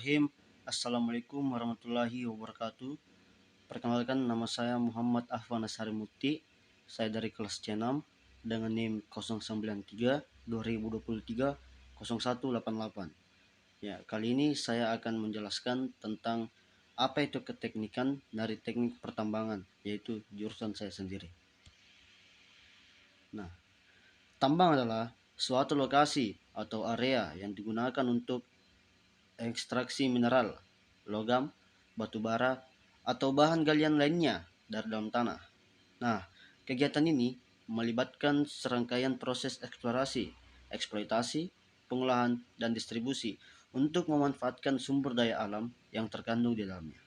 Bismillahirrahmanirrahim. Assalamualaikum warahmatullahi wabarakatuh. Perkenalkan, nama saya Muhammad Ahwan Asharimukti. Saya dari kelas C6 dengan NIM 093 2023 0188. Ya, kali ini saya akan menjelaskan tentang apa itu keteknikan dari teknik pertambangan, yaitu jurusan saya sendiri. Nah, tambang adalah suatu lokasi atau area yang digunakan untuk ekstraksi mineral, logam, batu bara, atau bahan galian lainnya dari dalam tanah. Nah, kegiatan ini melibatkan serangkaian proses eksplorasi, eksploitasi, pengolahan, dan distribusi untuk memanfaatkan sumber daya alam yang terkandung di dalamnya.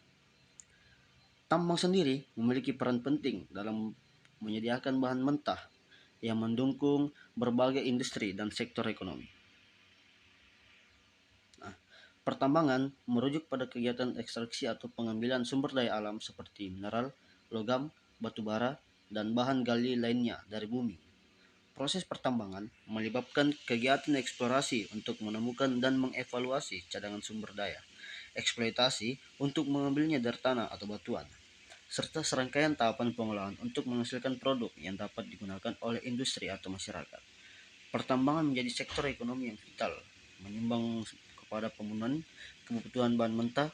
Tambang sendiri memiliki peran penting dalam menyediakan bahan mentah yang mendukung berbagai industri dan sektor ekonomi. Pertambangan merujuk pada kegiatan ekstraksi atau pengambilan sumber daya alam seperti mineral, logam, batu bara, dan bahan gali lainnya dari bumi. Proses pertambangan melibatkan kegiatan eksplorasi untuk menemukan dan mengevaluasi cadangan sumber daya, eksploitasi untuk mengambilnya dari tanah atau batuan, serta serangkaian tahapan pengolahan untuk menghasilkan produk yang dapat digunakan oleh industri atau masyarakat. Pertambangan menjadi sektor ekonomi yang vital, menyumbang kepada pemenuhan kebutuhan bahan mentah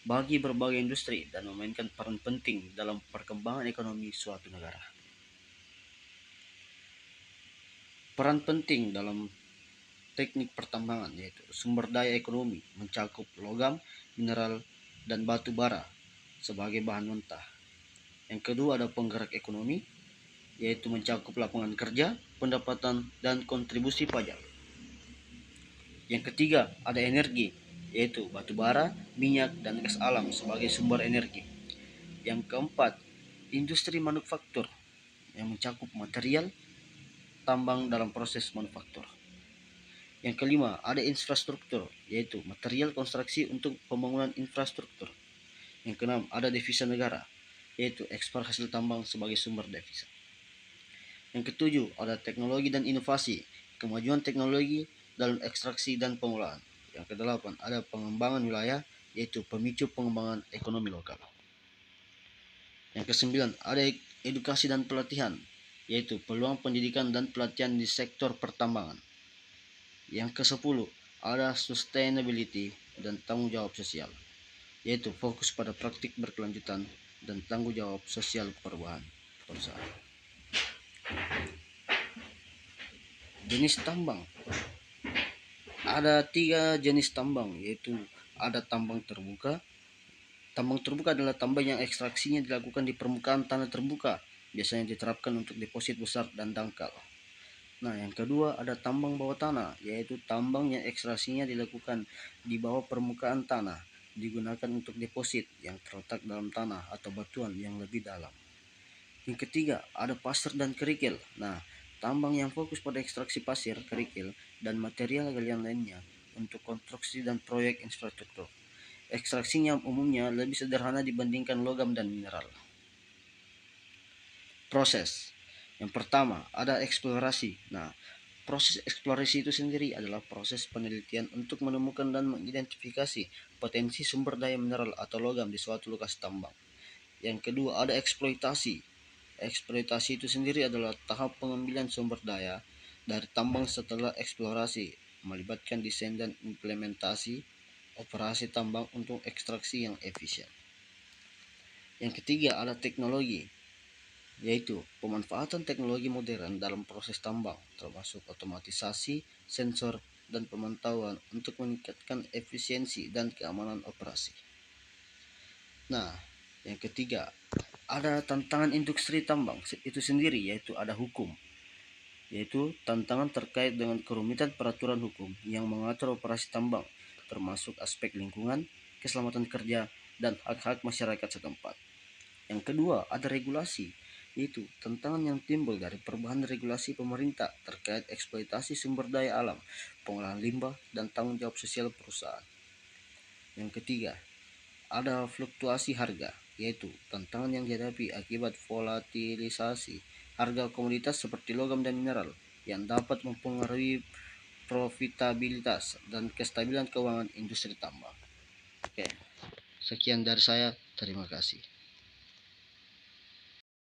bagi berbagai industri dan memainkan peran penting dalam perkembangan ekonomi suatu negara. Peran penting dalam teknik pertambangan yaitu sumber daya ekonomi mencakup logam, mineral, dan batu bara sebagai bahan mentah. Yang kedua ada penggerak ekonomi yaitu mencakup lapangan kerja, pendapatan, dan kontribusi pajak. Yang ketiga ada energi yaitu batu bara, minyak, dan gas alam sebagai sumber energi. Yang keempat, industri manufaktur yang mencakup material tambang dalam proses manufaktur. Yang kelima, ada infrastruktur, yaitu material konstruksi untuk pembangunan infrastruktur. Yang keenam, ada devisa negara, yaitu ekspor hasil tambang sebagai sumber devisa. Yang ketujuh, ada teknologi dan inovasi, kemajuan teknologi dalam ekstraksi dan pengolahan. Yang kedelapan, ada pengembangan wilayah, yaitu pemicu pengembangan ekonomi lokal. Yang kesembilan, ada edukasi dan pelatihan, yaitu peluang pendidikan dan pelatihan di sektor pertambangan. Yang kesepuluh, ada sustainability dan tanggung jawab sosial, yaitu fokus pada praktik berkelanjutan dan tanggung jawab sosial perubahan perusahaan. Jenis tambang. Ada 3 jenis tambang, yaitu ada tambang terbuka. Tambang terbuka adalah tambang yang ekstraksinya dilakukan di permukaan tanah terbuka, biasanya diterapkan untuk deposit besar dan dangkal. Nah, yang kedua ada tambang bawah tanah, yaitu tambang yang ekstraksinya dilakukan di bawah permukaan tanah, digunakan untuk deposit yang terletak dalam tanah atau batuan yang lebih dalam. Yang ketiga ada pasir dan kerikil. Nah, tambang yang fokus pada ekstraksi pasir, kerikil, dan material galian lainnya untuk konstruksi dan proyek infrastruktur. Ekstraksinya umumnya lebih sederhana dibandingkan logam dan mineral. Proses. Yang pertama, ada eksplorasi. Nah, proses eksplorasi itu sendiri adalah proses penelitian untuk menemukan dan mengidentifikasi potensi sumber daya mineral atau logam di suatu lokasi tambang. Yang kedua, ada eksploitasi. Eksploitasi itu sendiri adalah tahap pengambilan sumber daya dari tambang setelah eksplorasi, melibatkan desain dan implementasi operasi tambang untuk ekstraksi yang efisien. Yang ketiga, ada teknologi, yaitu pemanfaatan teknologi modern dalam proses tambang, termasuk otomatisasi, sensor, dan pemantauan untuk meningkatkan efisiensi dan keamanan operasi. Nah, yang ketiga, ada tantangan industri tambang itu sendiri, yaitu ada hukum, yaitu tantangan terkait dengan kerumitan peraturan hukum yang mengatur operasi tambang, termasuk aspek lingkungan, keselamatan kerja, dan hak-hak masyarakat setempat. Yang kedua, ada regulasi, yaitu tantangan yang timbul dari perubahan regulasi pemerintah terkait eksploitasi sumber daya alam, pengolahan limbah, dan tanggung jawab sosial perusahaan. Yang ketiga, ada fluktuasi harga, yaitu tantangan yang dihadapi akibat volatilisasi harga komoditas seperti logam dan mineral yang dapat mempengaruhi profitabilitas dan kestabilan keuangan industri tambang. Oke, sekian dari saya. Terima kasih.